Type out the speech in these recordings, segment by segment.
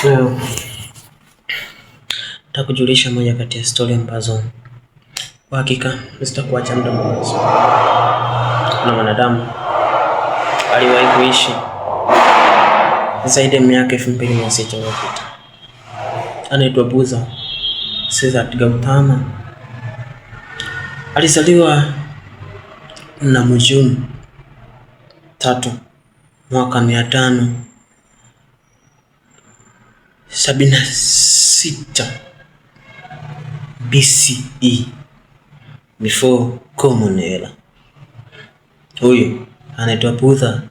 Leo nitakujulisha moja kati ya story ambazo kwa hakika zitakuacha muda mrefu. Na mwanadamu aliwahi kuishi zaidi ya miaka 2600 iliyopita. Anaitwa Buddha Siddhartha Gautama. Alizaliwa mnamo Juni 3 mwaka 576 BCE, before common era. Huyu anaitwa Buddha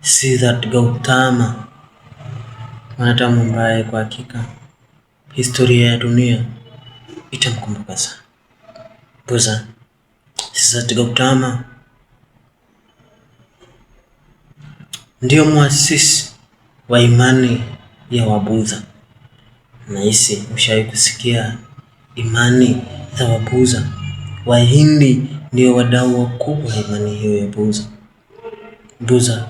Siddhartha Gautama, mwanadamu ambaye kwa hakika historia ya dunia itamkumbuka sana. Buddha Siddhartha Gautama ndio muasisi wa imani ya Wabudha. Nahisi ushawahi kusikia imani za Wabudha. Wahindi ndio wadau wakubwa wa imani hiyo ya Buddha. Buddha,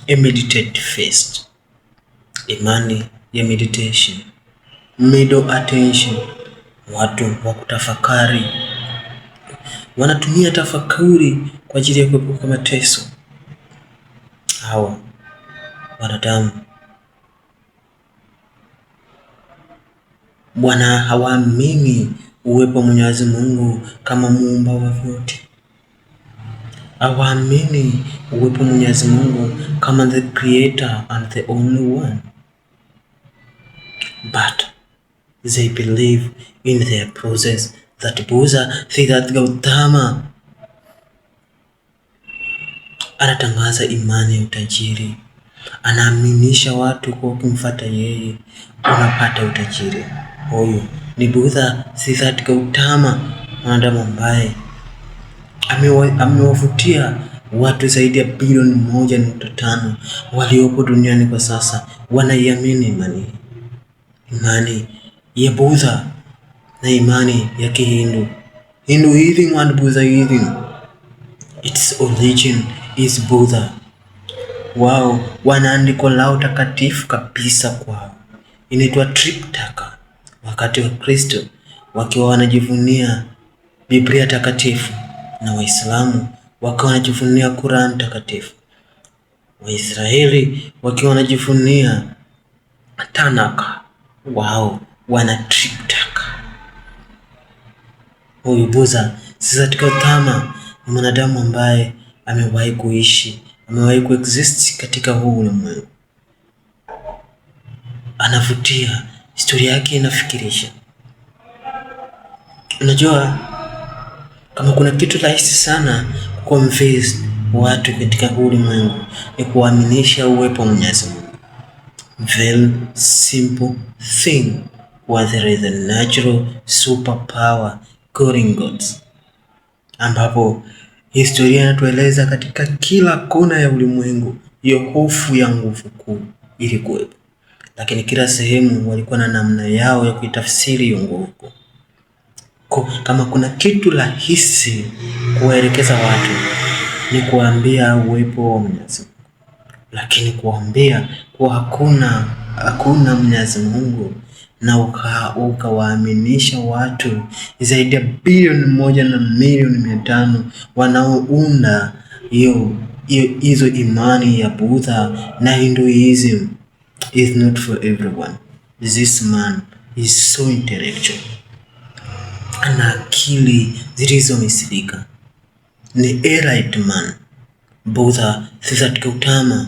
a meditate first. Imani ya meditation, middle attention. Watu wa kutafakari wanatumia tafakuri kwa ajili ya kuepuka mateso. Hawa wanadamu hawaamini uwepo wa Mwenyezi Mungu kama muumba wa vyote. Hawaamini uwepo wa Mwenyezi Mungu kama the creator and the only one. But they believe in their process that Buddha Siddhartha Gautama anatangaza imani ya utajiri. Anaaminisha watu kwa kumfuata yeye unapata utajiri. Huyu ni Buddha Siddhartha Gautama, mwanadamu ambaye amewavutia watu zaidi ya bilioni 1.5 waliopo duniani kwa sasa. Wanaiamini imani ya Buddha na imani ya Kihindu, Hinduism and Buddhism. Its origin is Buddha. Wao wana andiko lao takatifu kabisa kwao, inaitwa Tripitaka. Wakati wa Kristo wakiwa wanajivunia Biblia takatifu, na Waislamu wakiwa wanajivunia Quran takatifu, Waisraeli wakiwa wanajivunia Tanaka, wao wana Tripitaka. Huyu Buddha Siddhartha Gautama ni mwanadamu ambaye amewahi kuishi, amewahi kuexist katika huu ulimwengu. Anavutia, historia yake inafikirisha. Unajua, kama kuna kitu rahisi sana convince watu katika huu ulimwengu ni kuaminisha uwepo wa Mwenyezi Mungu. Very simple thing, where there is a natural superpower calling gods, ambapo historia inatueleza katika kila kona ya ulimwengu hiyo hofu ya nguvu kuu ilikuwepo, lakini kila sehemu walikuwa na namna yao ya kuitafsiri hiyo nguvu. Kama kuna kitu rahisi kuwaelekeza watu ni kuambia uwepo wa Mwenyezi Mungu, lakini kuambia kuwa hakuna Mwenyezi Mungu na ukawaaminisha watu zaidi ya bilioni 1 na milioni 500 wanaounda hizo imani ya Buddha na Hinduism is not for everyone. This man is so intellectual, ana akili zilizomisilika, ni elite man. Buddha Siddhartha Gautama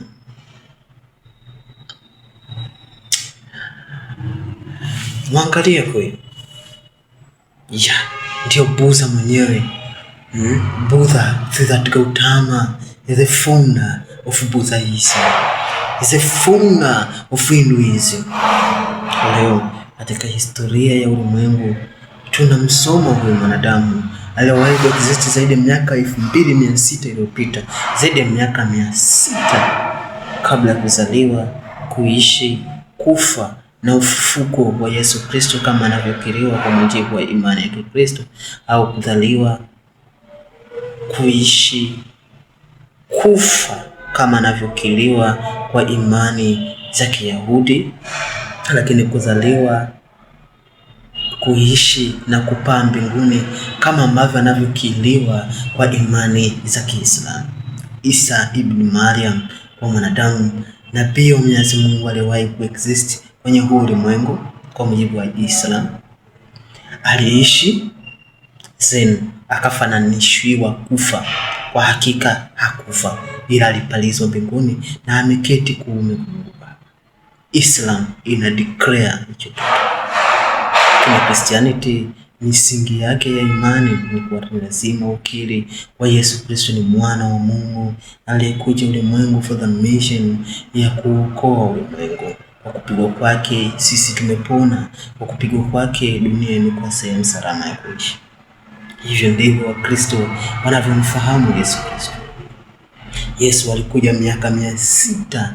mwangalia huyu, ndio Buddha mwenyewe. Buddha Siddhartha Gautama is the founder of Buddhism, is the founder of Hinduism. Leo katika historia ya ulimwengu tunamsoma huyu mwanadamu aliyewahi kuexist zaidi ya miaka 2600 iliyopita, zaidi ya miaka 600 kabla ya kuzaliwa, kuishi, kufa na ufufuko wa Yesu Kristo kama anavyokiriwa kwa mujibu wa imani ya Kristo, au kuzaliwa, kuishi, kufa kama anavyokiriwa kwa imani za Kiyahudi, lakini kuzaliwa, kuishi na kupaa mbinguni kama ambavyo anavyokiliwa kwa imani za Kiislamu. Isa ibn Maryam wa mwanadamu na pia Mwenyezi Mungu aliwahi kuexist kwenye huu ulimwengu kwa mujibu wa Islam. Aliishi then akafananishwa kufa. Kwa hakika hakufa, ila alipalizwa mbinguni na ameketi kuume kwa Mungu Baba. Islam ina declare hicho kitu. Kwa Christianity, misingi yake ya imani ni kuwa lazima ukiri kwa Yesu Kristo ni mwana wa Mungu aliyekuja ulimwengu for the mission ya kuokoa ulimwengu. Kwa kupigwa kwake sisi tumepona, kwa kupigwa kwake dunia imekuwa sehemu salama ya kuishi. Hivyo ndivyo Wakristo wanavyomfahamu Yesu Kristo. Yesu alikuja miaka 600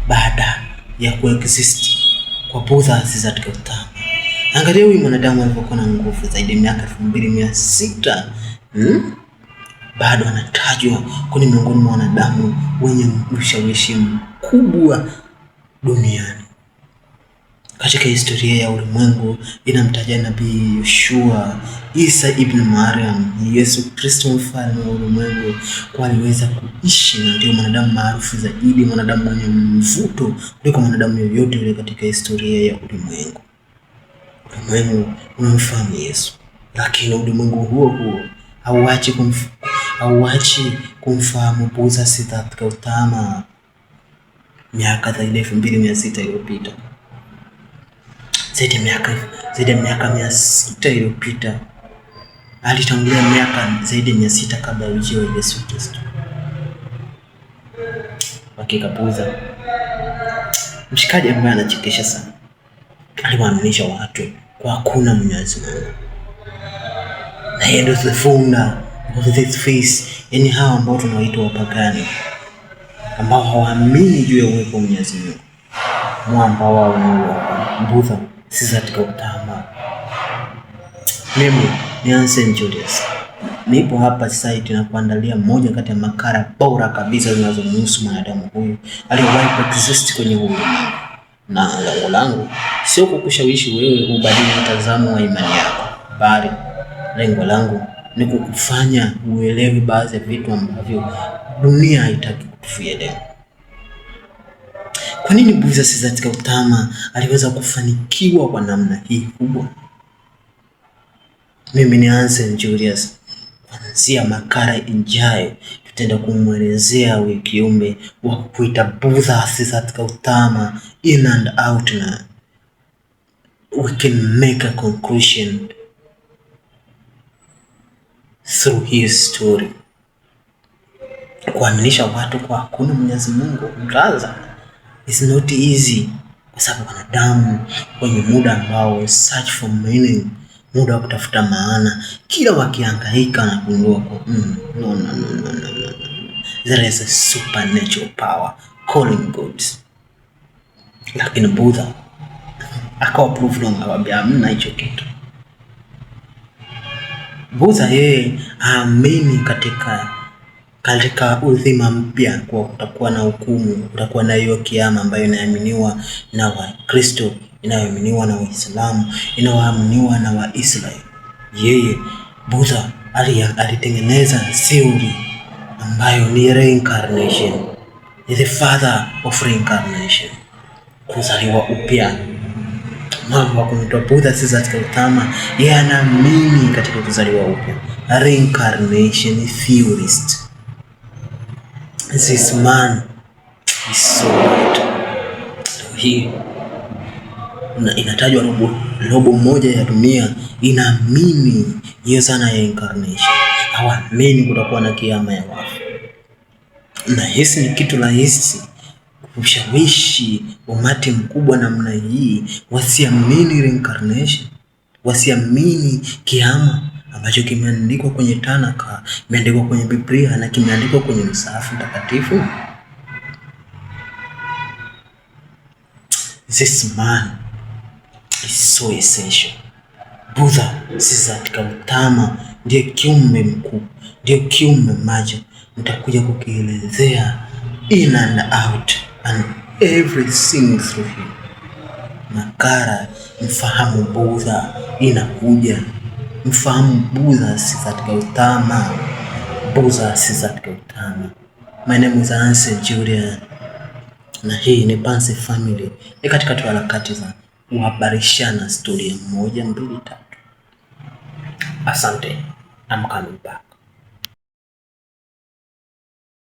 baada ya kuexist kwa Buddha za Gautama. Angalia huyu mwanadamu alipokuwa na nguvu zaidi ya miaka 2600, bado anatajwa kuni miongoni mwa wanadamu wenye ushawishi mkubwa duniani. Katika historia ya ulimwengu inamtaja Nabii Yoshua, Isa ibn Maryam, Yesu Kristo mfalme wa ulimwengu, kwa aliweza kuishi na ndio mwanadamu maarufu zaidi, mwanadamu mwenye mvuto kuliko mwanadamu yoyote yule katika historia ya ulimwengu. Ulimwengu unamfahamu Yesu, lakini ulimwengu huo hauachi kumfahamu Buddha Siddhartha Gautama miaka zaidi ya 2600 iliyopita. Zaidi ya miaka 600 iliyopita. Alitangulia miaka zaidi ya 600 kabla ya ujio wa Yesu Kristo. Hakika Buddha mshikaji ambaye anachekesha sana. Aliwaaminisha watu kwa hakuna Mwenyezi Mungu. Na yeye ndio the founder of this faith. Yaani hawa ambao tunawaita wapagani, ambao hawaamini juu ya uwepo wa Mwenyezi Mungu. Mwamba wao ni Buddha Siddhartha Gautama. Mimi ni Ansel Julius. Nipo hapa site na kuandalia moja kati ya makala bora kabisa zinazomhusu mwanadamu huyu aliyewahi kuexist kwenye huu ulimwengu. Na lengo langu sio kukushawishi wewe ubadili mtazamo wa imani yako, bali lengo langu ni kukufanya uelewe baadhi ya vitu ambavyo dunia haitaki kutuelewa. Kwa nini Buddha Siddhartha Gautama aliweza kufanikiwa kwa namna hii kubwa? Mimi ni Ansel Julius. Kuanzia makala ijayo tutaenda kumwelezea huyu kiumbe wa kuita Buddha Siddhartha Gautama in and out, na we can make a conclusion through his story. Kuaminisha watu kwa hakuna Mwenyezi Mungu mraza is not easy, kwa sababu wanadamu kwenye muda ambao search for meaning, muda wa kutafuta maana, kila wakihangaika na kugundua kwa no. There is a supernatural power calling God. Lakini Buddha akawa proof wrong, awaambia hamna hicho kitu. Buddha yeye aamini katika uzima mpya, kwa kutakuwa na hukumu, kutakuwa na hiyo kiyama ambayo inaaminiwa na Wakristo, inaaminiwa na Waislamu, inaaminiwa na Waisraeli. Yeye Buddha alitengeneza theory ambayo ni reincarnation, is the father of reincarnation, kuzaliwa upya. Mambo kumtoa Buddha Siddhartha Gautama, yeye anaamini katika kuzaliwa upya, reincarnation theorist. This man is so right. Hii inatajwa robo moja ya dunia inaamini hiyo sana ya incarnation. Hawaamini kutakuwa na kiyama ya wafu. Na hisi ni kitu rahisi kushawishi umati mkubwa namna hii wasiamini reincarnation, wasiamini kiyama ambacho kimeandikwa kwenye Tanaka, kimeandikwa kwenye Biblia na kimeandikwa kwenye msahafu mtakatifu. This man is so essential. Buddha Siddhartha Gautama ndiye kiumbe mkuu, ndiye kiumbe macho. Nitakuja kukielezea in and out and everything through him. makala Mfahamu Budha inakuja. Mfahamu Budha si katika utama. Budha si katika utama. My name is Anse Julian na hii ni Panse Family. Ni katika tu harakati za kuhabarishana story 1, 2, 3. Asante. I'm coming back.